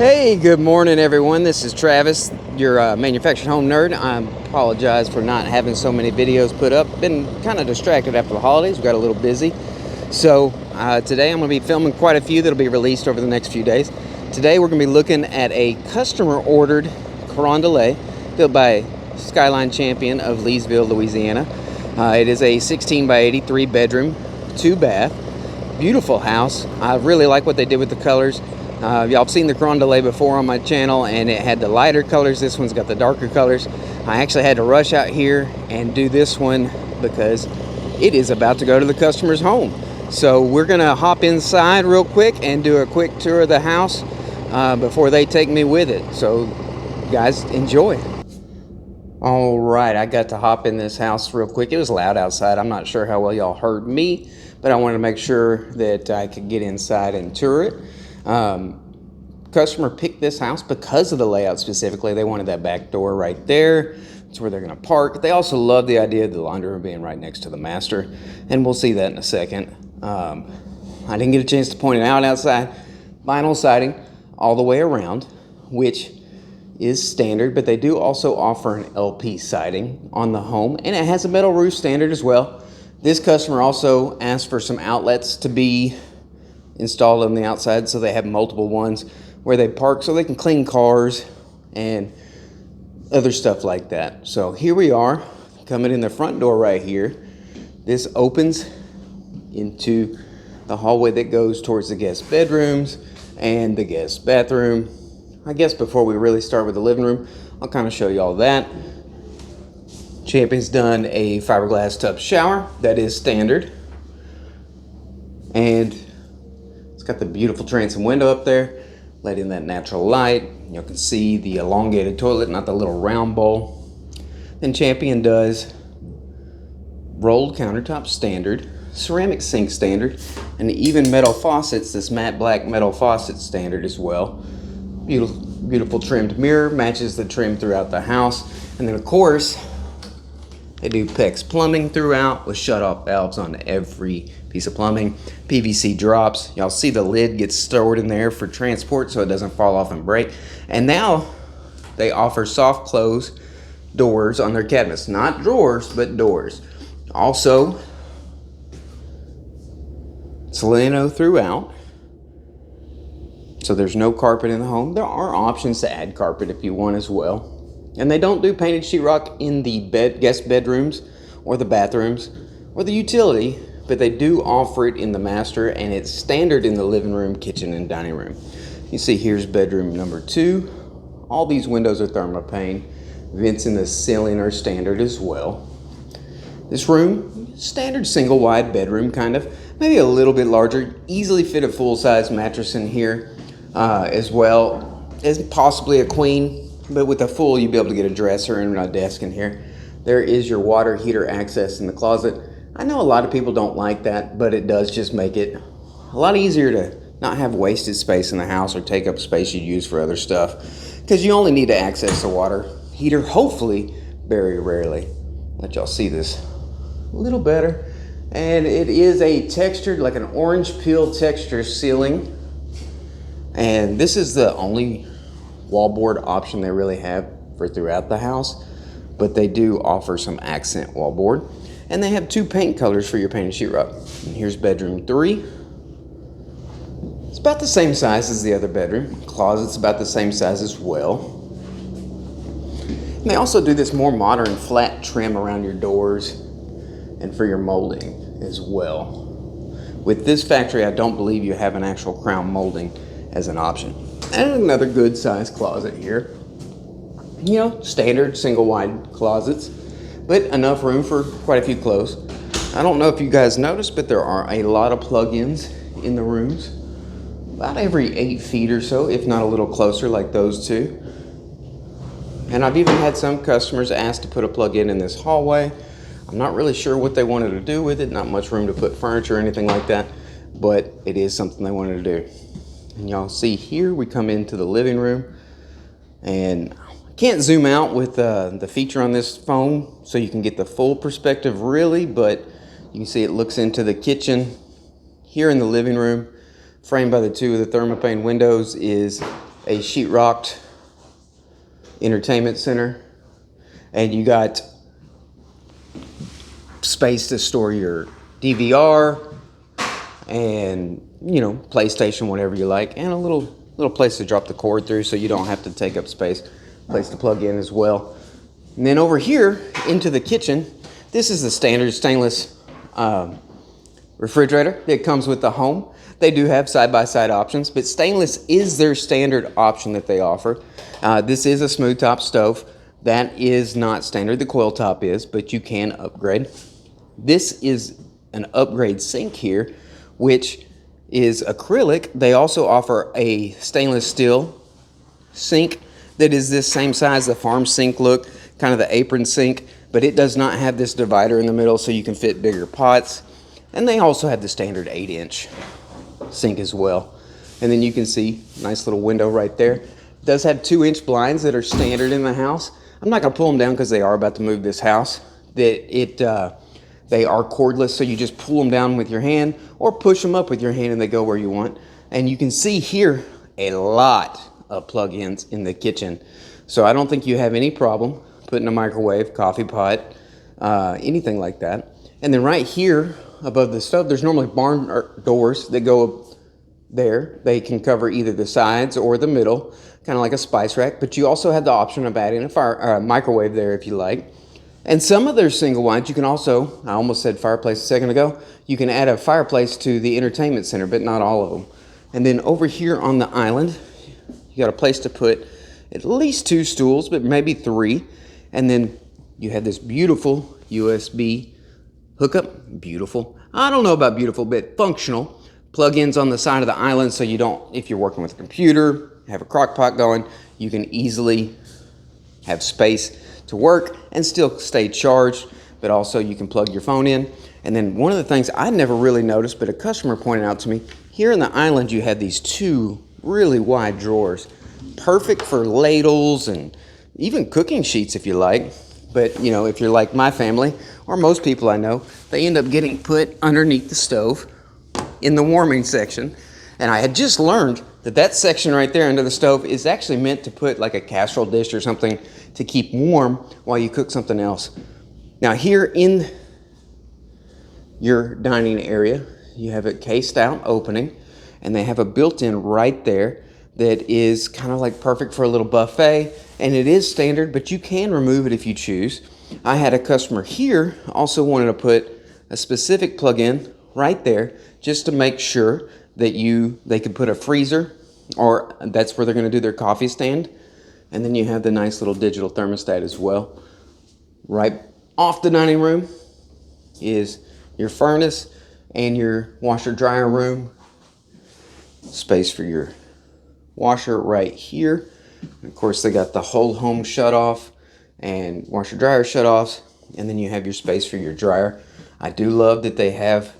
Hey, good morning, everyone. This is Travis, your manufactured home nerd. I apologize for not having so many videos put up. Been kind of distracted after the holidays. We got a little busy. So today I'm going to be filming quite a few that'll be released over the next few days. Today we're going to be looking at a customer-ordered Carondelet built by Skyline Champion of Leesville, Louisiana. It is a 16 by 83 bedroom, 2 bath. Beautiful house. I really like what they did with the colors. Y'all have seen the Carondelet before on my channel, and it had the lighter colors. This one's got the darker colors. I actually had to rush out here and do this one because it is about to go to the customer's home. So we're gonna hop inside real quick and do a quick tour of the house before they take me with it. So guys, enjoy. All right, I got to hop in this house real quick. It was loud outside. I'm not sure how well y'all heard me, but I wanted to make sure that I could get inside and tour it. Customer picked this house because of the layout specifically. They wanted that back door right there. That's where they're going to park. They also love the idea of the laundry room being right next to the master, and we'll see that in a second. I didn't get a chance to point it out outside. Vinyl siding all the way around, which is standard, but they do also offer an LP siding on the home, and it has a metal roof standard as well. This customer also asked for some outlets to be installed on the outside, so they have multiple ones where they park so they can clean cars and other stuff like that. So here we are coming in the front door right here. This opens into the hallway that goes towards the guest bedrooms and the guest bathroom. I guess before we really start with the living room, I'll kind of show you all that. Champion's done a fiberglass tub shower. That is standard. And it's got the beautiful transom window up there, let in that natural light. You can see the elongated toilet, not the little round bowl. Then Champion does rolled countertop standard, ceramic sink standard, and even metal faucets, this matte black metal faucet standard as well. Beautiful trimmed mirror, matches the trim throughout the house. And then of course, they do PEX plumbing throughout with shut-off valves on every piece of plumbing. PVC drops. Y'all see the lid gets stored in there for transport so it doesn't fall off and break. And now they offer soft close doors on their cabinets. Not drawers, but doors. Also, Soleno throughout. So there's no carpet in the home. There are options to add carpet if you want as well. And they don't do painted sheetrock in the guest bedrooms or the bathrooms or the utility, but they do offer it in the master, and it's standard in the living room, kitchen, and dining room. You see here's bedroom number 2. All these windows are thermopane. Vents in the ceiling are standard as well. This room, standard single wide bedroom kind of, maybe a little bit larger, easily fit a full-size mattress in here as well as possibly a queen. But with a full, you'll be able to get a dresser and a desk in here. There is your water heater access in the closet. I know a lot of people don't like that, but it does just make it a lot easier to not have wasted space in the house or take up space you'd use for other stuff, because you only need to access the water heater, hopefully, very rarely. Let y'all see this a little better. And it is a textured, like an orange peel texture ceiling. And this is the only wallboard option they really have for throughout the house, but they do offer some accent wallboard, and they have 2 paint colors for your painted sheetrock. And here's bedroom 3. It's about the same size as the other bedroom. Closet's about the same size as well. And they also do this more modern flat trim around your doors and for your molding as well. With this factory, I don't believe you have an actual crown molding as an option. And another good sized closet here. You know, standard single wide closets, but enough room for quite a few clothes. I don't know if you guys noticed, but there are a lot of plug-ins in the rooms. About every 8 feet or so, if not a little closer like those two. And I've even had some customers ask to put a plug-in in this hallway. I'm not really sure what they wanted to do with it. Not much room to put furniture or anything like that, but it is something they wanted to do. And y'all see here we come into the living room, and I can't zoom out with the feature on this phone so you can get the full perspective really, but you can see it looks into the kitchen. Here in the living room, framed by the 2 of the thermopane windows, is a sheetrocked entertainment center, and you got space to store your DVR and, you know, PlayStation, whatever you like, and a little place to drop the cord through so you don't have to take up space. Place to plug in as well. And then over here into the kitchen, this is the standard stainless refrigerator that comes with the home. They do have side-by-side options, but stainless is their standard option that they offer. This is a smooth top stove. That is not standard. The coil top is, but you can upgrade. This is an upgrade sink here, which is acrylic. They also offer a stainless steel sink that is this same size, the farm sink look, kind of the apron sink, but it does not have this divider in the middle so you can fit bigger pots. And they also have the standard 8-inch sink as well. And then you can see nice little window right there. It does have 2-inch blinds that are standard in the house. I'm not gonna pull them down because they are about to move this house. They are cordless, so you just pull them down with your hand or push them up with your hand and they go where you want. And you can see here a lot of plug-ins in the kitchen. So I don't think you have any problem putting a microwave, coffee pot, anything like that. And then right here above the stove, there's normally barn doors that go up there. They can cover either the sides or the middle, kind of like a spice rack, but you also have the option of adding a microwave there if you like. And some of their single wides, you can also, I almost said fireplace a second ago, you can add a fireplace to the entertainment center, but not all of them. And then over here on the island, you got a place to put at least 2 stools, but maybe 3. And then you have this beautiful USB hookup. Beautiful. I don't know about beautiful, but functional. Plug-ins on the side of the island so you don't, if you're working with a computer, have a crock pot going, you can easily have space to work and still stay charged, but also you can plug your phone in. And then one of the things I never really noticed, but a customer pointed out to me, here in the island you have these 2 really wide drawers. Perfect for ladles and even cooking sheets if you like. But you know, if you're like my family or most people I know, they end up getting put underneath the stove in the warming section. And I had just learned that that section right there under the stove is actually meant to put like a casserole dish or something to keep warm while you cook something else. Now here in your dining area, you have a cased out opening and they have a built-in right there that is kind of like perfect for a little buffet, and it is standard, but you can remove it if you choose. I had a customer here also wanted to put a specific plug-in right there just to make sure that they could put a freezer, or that's where they're going to do their coffee stand. And then you have the nice little digital thermostat as well. Right off the dining room is your furnace and your washer dryer room. Space for your washer right here. And of course they got the whole home shut off and washer dryer shut offs, and then you have your space for your dryer. I do love that they have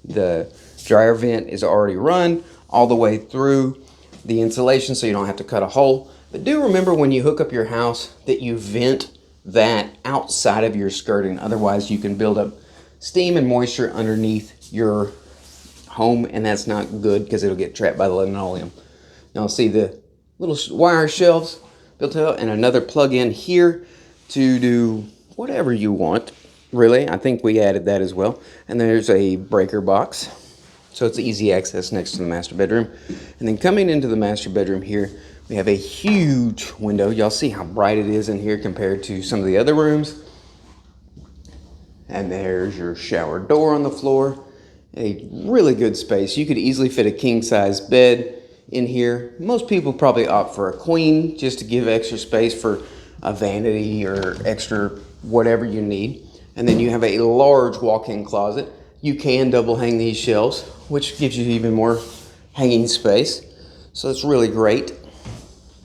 the dryer vent is already run all the way through the insulation so you don't have to cut a hole. But do remember when you hook up your house that you vent that outside of your skirting, otherwise you can build up steam and moisture underneath your home, and that's not good because it'll get trapped by the linoleum. Now see the little wire shelves built out and another plug-in here to do whatever you want, really. I think we added that as well. And there's a breaker box, so it's easy access next to the master bedroom. And then coming into the master bedroom here, we have a huge window. Y'all see how bright it is in here compared to some of the other rooms. And there's your shower door on the floor. A really good space. You could easily fit a king-size bed in here. Most people probably opt for a queen just to give extra space for a vanity or extra whatever you need. And then you have a large walk-in closet. You can double hang these shelves, which gives you even more hanging space. So it's really great.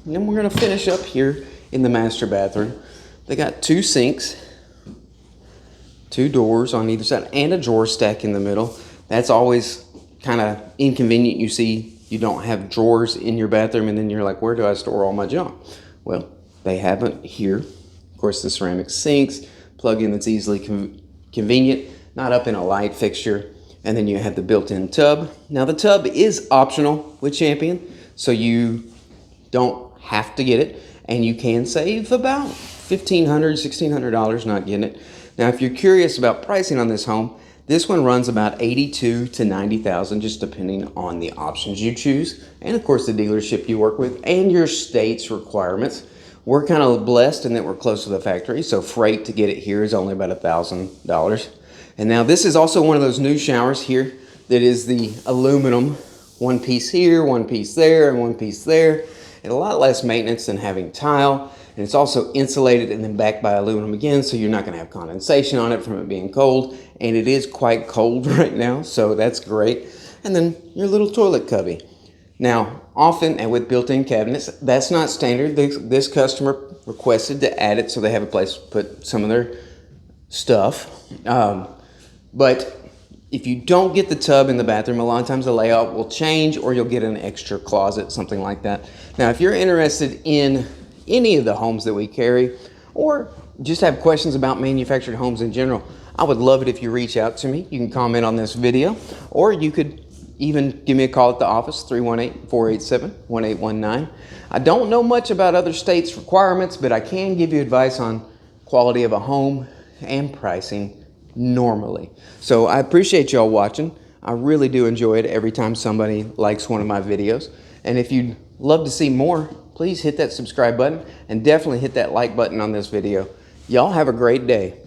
And then we're going to finish up here in the master bathroom. They got 2 sinks, 2 doors on either side, and a drawer stack in the middle. That's always kind of inconvenient. You see, you don't have drawers in your bathroom, and then you're like, where do I store all my junk? Well, they have it here. Of course, the ceramic sinks, plug-in that's easily convenient, not up in a light fixture. And then you have the built-in tub. Now, the tub is optional with Champion, so you don't have to get it, and you can save about $1,500, $1,600 not getting it. Now, if you're curious about pricing on this home, this one runs about $82,000 to $90,000, just depending on the options you choose, and of course the dealership you work with and your state's requirements. We're kind of blessed in that we're close to the factory, so freight to get it here is only about $1,000. And now this is also one of those new showers here that is the aluminum, one piece here, one piece there, and one piece there, and a lot less maintenance than having tile. And it's also insulated and then backed by aluminum again, so you're not going to have condensation on it from it being cold. And it is quite cold right now, so that's great. And then your little toilet cubby. Now, often, and with built-in cabinets, that's not standard. This customer requested to add it so they have a place to put some of their stuff. But if you don't get the tub in the bathroom, a lot of times the layout will change, or you'll get an extra closet, something like that. Now, if you're interested in any of the homes that we carry, or just have questions about manufactured homes in general, I would love it if you reach out to me. You can comment on this video, or you could even give me a call at the office, 318-487-1819. I don't know much about other states' requirements, but I can give you advice on quality of a home and pricing normally. So I appreciate y'all watching. I really do enjoy it every time somebody likes one of my videos. And if you'd love to see more, please hit that subscribe button and definitely hit that like button on this video. Y'all have a great day.